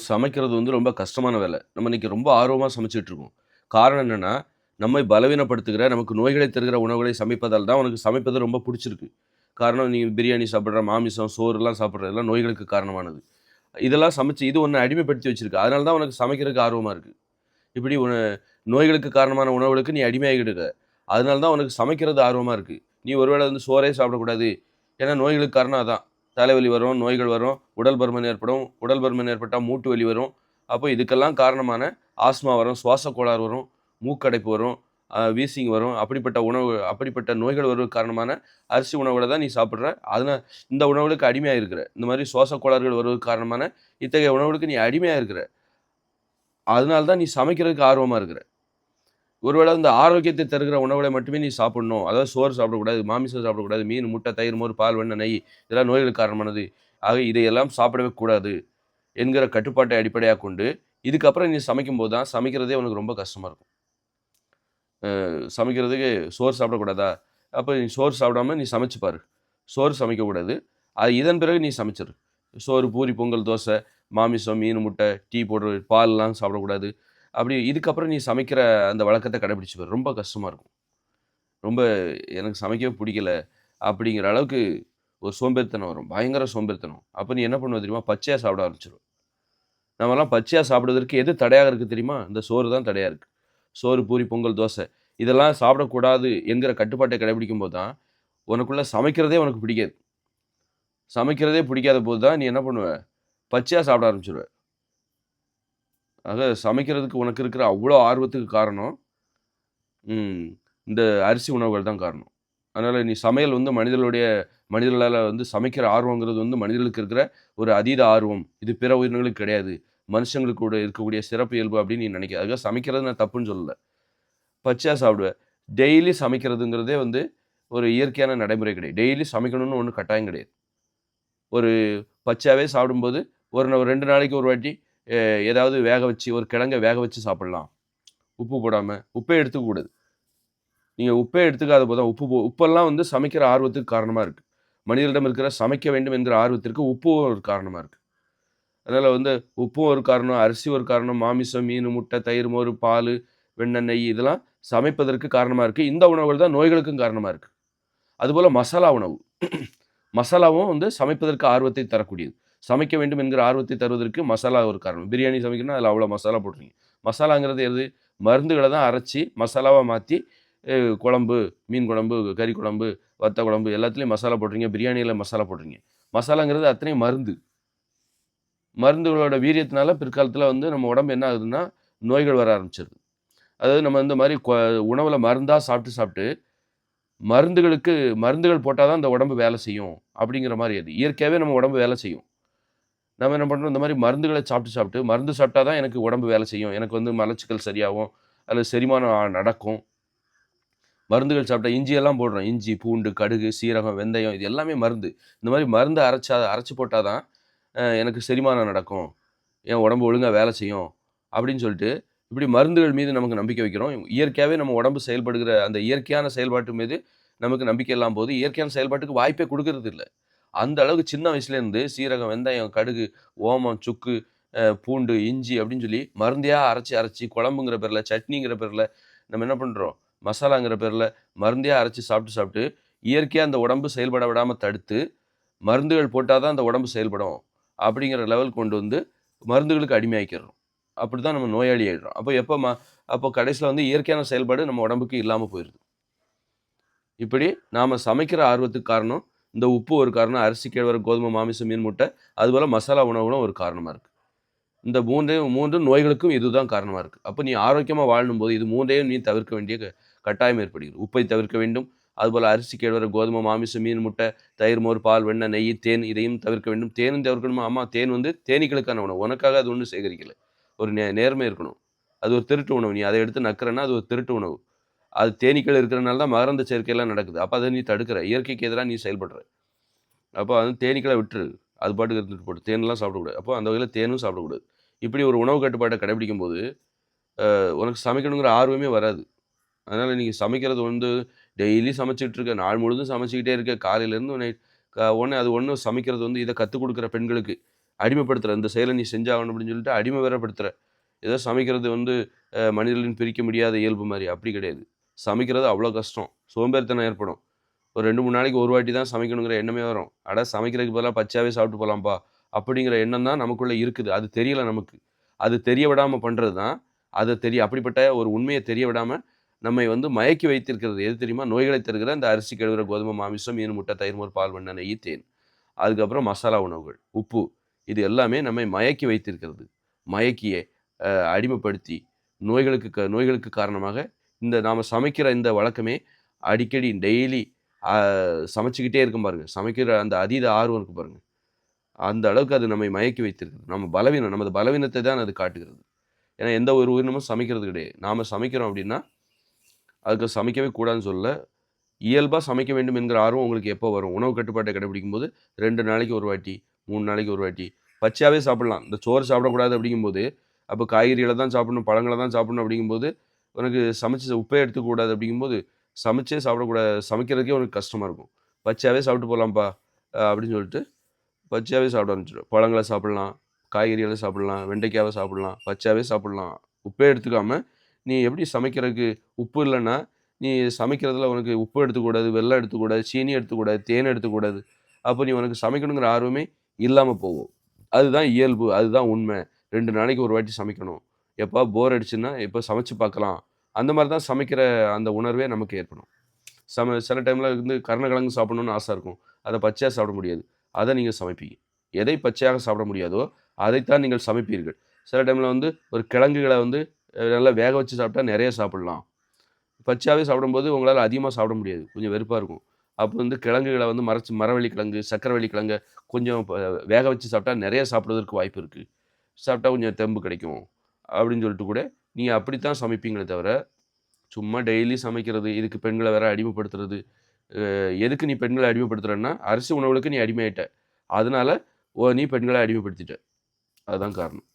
சமைக்கிறது வந்து ரொம்ப கஷ்டமான வேலை. நம்ம இன்னைக்கு ரொம்ப ஆர்வமா சமைச்சுட்டு இருக்கோம். காரணம் என்னன்னா, நம்மை பலவீனப்படுத்துகிற, நமக்கு நோய்களை தருகிற உணவுகளை சமைப்பதால் தான் உனக்கு சமைப்பது ரொம்ப புடிச்சிருக்கு. காரணம் நீ பிரியாணி சாப்பிடுற, மாமிசம், சோறுலாம் சாப்பிடுறதெல்லாம் நோய்களுக்கு காரணமானது. இதெல்லாம் சமைச்சு இது உன்ன அடிமைப்படுத்தி வச்சிருக்கு. அதனால தான் உனக்கு சமைக்கிறதுக்கு ஆர்வமா இருக்கு. இப்படி நோய்களுக்கு காரணமான உணவுகளுக்கு நீ அடிமையாகிட்டு இருக்க. அதனால தான் உனக்கு சமைக்கிறது ஆர்வமா இருக்கு. நீ ஒருவேளை வந்து சோறே சாப்பிடக்கூடாது. ஏன்னா நோய்களுக்கு காரணம் அதான். தலைவலி வரும், நோய்கள் வரும், உடல் பருமன் ஏற்படும். உடல் பருமன் ஏற்பட்டா மூட்டு வலி வரும். அப்போ இதுக்கெல்லாம் காரணமான ஆஸ்துமா வரும், சுவாச கோளாறு வரும், மூக்கடைப்பு வரும், வீசிங் வரும். அப்படிப்பட்ட நோய்கள் வருவதற்கு காரணமான அரிசி உணவுகள தான் நீ சாப்பிடுற. இந்த உணவுகளுக்கு அடிமையா இருக்கிற. இந்த மாரி சுவாச கோளாறுகள் வருவதற்கு காரணமான இத்தகைய உணவுகளுக்கு நீ அடிமையா இருக்கிற. அதனால தான் நீ சமைக்கிறதுக்கு ஆர்வமா இருக்கிற. ஒருவேளை இந்த ஆரோக்கியத்தை தருகிற உணவுகளை மட்டுமே நீ சாப்பிடணும். அதாவது சோறு சாப்பிடக்கூடாது, மாமிசம் சாப்பிடக்கூடாது, மீன், முட்டை, தயிர், மோர், பால், வெண்ணெய், நெய் இதெல்லாம் நோய்களுக்கு காரணமானது. ஆக இதையெல்லாம் சாப்பிடவே கூடாது என்கிற கட்டுப்பாட்டை அடிப்படையாகக் கொண்டு, இதுக்கப்புறம் நீ சமைக்கும்போது தான் சமைக்கிறதே உனக்கு ரொம்ப கஷ்டமா இருக்கும். சமைக்கிறதுக்கு சோறு சாப்பிடக்கூடாதா? அப்ப நீ சோறு சாப்பிடாம நீ சமைச்சு பாரு. சோறு சமைக்கக்கூடாது. இதன் பிறகு நீ சமைச்சிரு. சோறு, பூரி, பொங்கல், தோசை, மாமிசம், மீன், முட்டை, டீ பவுடர், பால்லாம் சாப்பிடக்கூடாது. அப்படி இதுக்கப்புறம் நீ சமைக்கிற அந்த வழக்கத்த கடைபிடிச்சு பாரு. ரொம்ப கஷ்டமா இருக்கும். ரொம்ப எனக்கு சமைக்கவே பிடிக்கல. அப்படிங்கிற அளவுக்கு ஒரு சோம்பேறித்தனம் வரும். பயங்கர சோம்பேறித்தனம். அப்ப நீ என்ன பண்ணுவ தெரியுமா? பச்சையா சாப்பிட ஆரம்பிச்சுருவ. நம்மலாம் பச்சையா சாப்பிடுவதற்கு எது தடையாக இருக்கு தெரியுமா? இந்த சோறு தான் தடையா இருக்கு. சோறு, பூரி, பொங்கல், தோசை இதெல்லாம் சாப்பிடக்கூடாது என்கிற கட்டுப்பாட்டை கடைபிடிக்கும்போது தான், உனக்குள்ள சமைக்கிறதே உனக்கு பிடிக்காது. சமைக்கிறதே பிடிக்காத போது தான் நீ என்ன பண்ணுவ? பச்சையா சாப்பிட ஆரம்பிச்சுருவ. ஆக சமைக்கிறதுக்கு உனக்கு இருக்கிற அவ்ளோ ஆர்வத்துக்கு காரணம், ம் இந்த அரிசி உணவுகள் தான் காரணம். அதனால நீ சமையல் வந்து மனிதர்களால வந்து சமைக்கிற ஆர்வங்கிறது வந்து மனிதர்களுக்கு இருக்கிற ஒரு அதீத ஆர்வம். இது பிற உயிரினங்களுக்கு கிடையாது. மனுஷங்களுக்கு கூட இருக்கக்கூடிய சிறப்பு இயல்பு அப்படின்னு நீ நினைக்காத. அதுக்காக சமைக்கிறது நான் தப்புன்னு சொல்லல. பச்சையா சாப்பிடுவேன். டெய்லி சமைக்கிறதுங்கிறதே வந்து ஒரு இயற்கையான நடைமுறை கிடையாது. டெய்லி சமைக்கணும்னு ஒண்ணும் கட்டாயம் கிடையாது. ஒரு பச்சையாவே சாப்பிடும்போது ஒரு 2 நாளைக்கு ஒரு வாட்டி எ ஏதாவது வேக வச்சு ஒரு கிழங்க வேக வச்சு சாப்பிடலாம். உப்பு போடாம. உப்பே எடுத்துக்கக்கூடாது. நீங்க உப்பே எடுத்துக்காத போது தான் உப்பெல்லாம் வந்து சமைக்கிற ஆர்வத்துக்கு காரணமா இருக்கு. மனிதனிடம் இருக்கிற சமைக்க வேண்டும் என்கிற ஆர்வத்திற்கு உப்பும் ஒரு காரணமா இருக்கு. அதனால வந்து உப்பும் ஒரு காரணம், அரிசி ஒரு காரணம், மாமிசம், மீனு, முட்டை, தயிர், மோர், பாலு, வெண்ணெய், நெய் இதெல்லாம் சமைப்பதற்கு காரணமா இருக்கு. இந்த உணவுகள் தான் நோய்களுக்கும் காரணமா இருக்கு. அதுபோல மசாலா உணவு. மசாலாவும் வந்து சமைப்பதற்கு ஆர்வத்தை தரக்கூடியது. சமைக்க வேண்டும் என்கிற ஆர்வத்தை தருவதற்கு மசாலா ஒரு காரணம். பிரியாணி சமைக்கணும்னா அதில அவ்வளோ மசாலா போடுறீங்க. மசாலாங்கிறது எது? மருந்துகள தான் அரைச்சு மசாலாவா மாத்தி குழம்பு, மீன் குழம்பு, கறி குழம்பு, வத்த குழம்பு எல்லாத்துலயும் மசாலா போடுறீங்க. பிரியாணியில மசாலா போடுறீங்க. மசாலாங்கிறது அத்தனையும் மருந்து. மருந்துகளோட வீரியத்தினால பிற்காலத்தில வந்து நம்ம உடம்பு என்ன ஆகுதுன்னா, நோய்கள் வர ஆரம்பிச்சுருது. அதாவது நம்ம இந்த மாரி உணவுல மருந்தா சாப்பிட்டு, சாப்பிட்டு மருந்துகள் போட்டா தான் இந்த உடம்பு வேலை செய்யும். அப்படிங்கிற மாரி அது. இயற்கையாவே நம்ம உடம்பு வேலை செய்யும். நம்ம என்ன பண்றோம், இந்த மாரி மருந்துகள சாப்பிட்டு, சாப்பிட்டு மருந்து சாப்பிட்டா தான் எனக்கு உடம்பு வேலை செய்யும். எனக்கு வந்து மலச்சிக்கல் சரியாகும். அல்லது செரிமானம் நடக்கும். மருந்துகள் சாப்பிட்டா இஞ்சியெல்லாம் போடுறோம். இஞ்சி, பூண்டு, கடுகு, சீரகம், வெந்தயம் இது எல்லாமே மருந்து. இந்த மாரி மருந்து அரைச்சு போட்டா தான் எனக்கு செரிமானம் நடக்கும். என் உடம்பு ஒழுங்கா வேலை செய்யும். அப்படின்னு சொல்லிட்டு, இப்படி மருந்துகள் மீது நமக்கு நம்பிக்கை வைக்கிறோம். இயற்கையாவே நம்ம உடம்பு செயல்படுகிற அந்த இயற்கையான செயல்பாட்டு மீது நமக்கு நம்பிக்கை இல்லாம போது, இயற்கையான செயல்பாட்டுக்கு வாய்ப்பே குடுக்கறது இல்ல. அந்த அளவுக்கு சின்ன வயசுலேருந்து சீரகம், வெந்தயம், கடுகு, ஓமம், சுக்கு, பூண்டு, இஞ்சி அப்படின்னு சொல்லி மருந்தையா அரைச்சு, அரைச்சு குழம்புங்கிற பேர்ல, சட்னிங்கிற பேர்ல நம்ம என்ன பண்றோம்? மசாலாங்கிற பேர்ல மருந்தையா அரைச்சு சாப்பிட்டு, சாப்பிட்டு இயற்கையா அந்த உடம்பு செயல்பட விடாம தடுத்து, மருந்துகள் போட்டா தான் அந்த உடம்பு செயல்படும். அப்படிங்கிற லெவல் கொண்டு வந்து மருந்துகளுக்கு அடிமையாக்கிறோம். அப்படிதான் நம்ம நோயாளி ஆயிடுறோம். அப்போ கடைசியில வந்து இயற்கையான செயல்பாடு நம்ம உடம்புக்கு இல்லாம போயிருது. இப்படி நாம சமைக்கிற ஆர்வத்துக்கு காரணம், இந்த உப்பு ஒரு காரணம், அரிசி, கேழ்வரகு, கோதுமை, மாமிசம், மீன், முட்டை, அதுபோல மசாலா உணவுகளும் ஒரு காரணமா இருக்கு. இந்த 3 நோய்களுக்கும் இதுதான் காரணமா இருக்கு. அப்ப நீ ஆரோக்கியமா வாழணும்போது, இது 3யும் நீ தவிர்க்க வேண்டிய கட்டாயம் ஏற்படுகிறது. உப்பை தவிர்க்க வேண்டும். அதுபோல அரிசி, கேழ்வரகு, கோதுமை, மாமிசம், மீன், முட்டை, தயிர், மோர், பால், வெண்ணெய், நெய், தேன் இதையும் தவிர்க்க வேண்டும். தேனும் தவிர்க்கணுமா? ஆமா, தேன் வந்து தேனீக்களுக்கான உணவு. உனக்காக அது ஒண்ணும் சேகரிக்கல. ஒரு நேர்மை இருக்கணும். அது ஒரு திருட்டு உணவு. நீ அத எடுத்து நக்குறன்னா, அது ஒரு திருட்டு உணவு. அது தேனீக்கள் இருக்கிறனால தான் மகரந்த சேர்க்கைலாம் நடக்குது. அப்ப அத நீ தடுக்குற. இயற்கைக்கு எதிரா நீ செயல்படுற. அப்போ வந்து தேனீக்கள விட்டுரு. அது பாட்டுக்கு இருந்துட்டு போட்டும். தேன்லாம் சாப்பிடக்கூடாது. அப்போ அந்த வகையில தேனும் சாப்பிடக்கூடாது. இப்படி ஒரு உணவு கட்டுப்பாட்ட கடைபிடிக்கும்போது, உனக்கு சமைக்கணுங்கிற ஆர்வமே வராது. அதனால நீங்க சமைக்கிறது வந்து டெய்லி சமைச்சுட்டு இருக்க, நாள் முழுதும் சமைச்சுக்கிட்டே இருக்க, காலையிலேருந்து நைட் உடனே அது ஒண்ணும் சமைக்கிறது வந்து இத கத்துக் குடுக்குற பெண்களுக்கு, அடிமைப்படுத்துகிற, இந்த செயலை நீ செஞ்சாகணும் அப்படின்னு சொல்லிட்டு அடிமை வேறப்படுத்துகிற. ஏதோ சமைக்கிறது வந்து மனிதர்களின் பிரிக்க முடியாத இயல்பு மாதிரி, அப்படி கிடையாது. சமைக்கிறது அவ்வளோ கஷ்டம், சோம்பேறித்தனம் ஏற்படும். ஒரு 2, 3 நாளைக்கு ஒரு வாட்டி தான் சமைக்கணுங்கிற எண்ணமே வரும். அட சமைக்கிறதுக்கு பதிலாக பச்சையாவே சாப்பிட்டு போகலாம்ப்பா அப்படிங்கிற எண்ணம் தான் நமக்குள்ளே இருக்குது. அது தெரியல நமக்கு. அது தெரிய விடாமல் பண்ணுறது தான் அப்படிப்பட்ட ஒரு உண்மையை தெரிய விடாமல் நம்மை வந்து மயக்கி வைத்திருக்கிறது எது தெரியுமா? நோய்களை தருகிற இந்த அரிசி கழுவுற கோதுமை, மாமிசம், மீன், முட்டை, தயிர், மோர், பால், வெண்ணெய், நெய், தேன். அதுக்கப்புறம் மசாலா உணவுகள், உப்பு. இது எல்லாமே நம்மை மயக்கி வைத்திருக்கிறது. மயக்கியே அடிமைப்படுத்தி நோய்களுக்கு காரணமாக இந்த நாம் சமைக்கிற இந்த வழக்கமே அடிக்கடி டெய்லி சமைச்சுக்கிட்டே இருக்கும் பாருங்க. சமைக்கிற அந்த அதீத ஆர்வம் இருக்கு பாருங்க. அந்த அளவுக்கு அது நம்மை மயக்கி வைத்திருக்குது. நமது பலவீனத்தை தான் அது காட்டுகிறது. ஏன்னா எந்த ஒரு உயிரினமும் சமைக்கிறது கிடையாது. நாம சமைக்கிறோம் அப்படின்னா, அதுக்கு சமைக்கவே கூடாதுன்னு சொல்லல. இயல்பா சமைக்க வேண்டும் என்கிற ஆர்வம் உங்களுக்கு எப்போ வரும்? உணவு கட்டுப்பாட்டை கடைபிடிக்கும்போது 2 நாளைக்கு ஒரு வாட்டி, 3 நாளைக்கு ஒரு வாட்டி பச்சையாவே சாப்பிடலாம். இந்த சோறு சாப்பிடக்கூடாது அப்படிங்கும்போது, அப்போ காய்கறிகள தான் சாப்பிடணும், பழங்கள தான் சாப்பிடணும் அப்படிங்கும்போது, உனக்கு சமைச்சு உப்பே எடுத்துக்கக்கூடாது அப்படிங்கும்போது, சமைச்சே சாப்பிடக்கூடாது. சமைக்கிறதுக்கே உனக்கு கஷ்டமா இருக்கும். பச்சையாவே சாப்பிட்டு போலாம்ப்பா அப்படின்னு சொல்லிட்டு பச்சையாவே சாப்பிட ஆரம்பிச்சுருவேன். பழங்கள சாப்பிடலாம், காய்கறிகள சாப்பிடலாம், வெண்டைக்காவ சாப்பிடலாம், பச்சையாவே சாப்பிடலாம். உப்பே எடுத்துக்காம, நீ எப்படி சமைக்கிறதுக்கு உப்பு இல்லன்னா, நீ சமைக்கிறதுல உனக்கு உப்பு எடுத்துக்கக்கூடாது, வெல்லம் எடுத்துக்கக்கூடாது, சீனி எடுத்துக்கக்கூடாது, தேன் எடுத்துக்கக்கூடாது. அப்போ நீ உனக்கு சமைக்கணுங்கிற ஆர்வமே இல்லாம போகும். அதுதான் இயல்பு, அதுதான் உண்மை. 2 நாளைக்கு ஒரு வாட்டி சமைக்கணும். எப்பா போர் அடிச்சுன்னா, எப்போ சமைச்சு பார்க்கலாம். அந்த மாரி தான் சமைக்கிற அந்த உணர்வே நமக்கு ஏற்படும். சில டைம்ல வந்து கருணக்கிழங்கு சாப்பிடணும்னு ஆசை இருக்கும். அத பச்சையா சாப்பிட முடியாது. அத நீங்க சமைப்பீங்க. எதை பச்சையாக சாப்பிட முடியாதோ, அதைத்தான் நீங்கள் சமைப்பீர்கள். சில டைம்ல வந்து ஒரு கிழங்குகள வந்து நல்லா வேக வச்சு சாப்பிட்டா நெறைய சாப்பிடலாம். பச்சையாவே சாப்பிடும்போது உங்களால அதிகமா சாப்பிட முடியாது. கொஞ்சம் வெறுப்பா இருக்கும். அப்போ வந்து கிழங்குகள வந்து மரவள்ளி கிழங்கு, சர்க்கரைவள்ளி கிழங்க கொஞ்சம் வேக வச்சு சாப்பிட்டா நெறைய சாப்பிடுவதற்கு வாய்ப்பு இருக்கு. சாப்பிட்டா கொஞ்சம் தெம்பு கிடைக்கும். அப்படின்னு சொல்லிட்டு கூட நீங்க அப்படித்தான் சமைப்பீங்களே தவிர, சும்மா டெய்லி சமைக்கிறது, இதுக்கு பெண்கள வேற அடிமைப்படுத்துறது. எதுக்கு நீ பெண்கள அடிமைப்படுத்துறன்னா, அரிசி உணவுகளுக்கு நீ அடிமையாயிட்ட. அதனால நீ பெண்கள அடிமைப்படுத்திட்ட. அதுதான் காரணம்.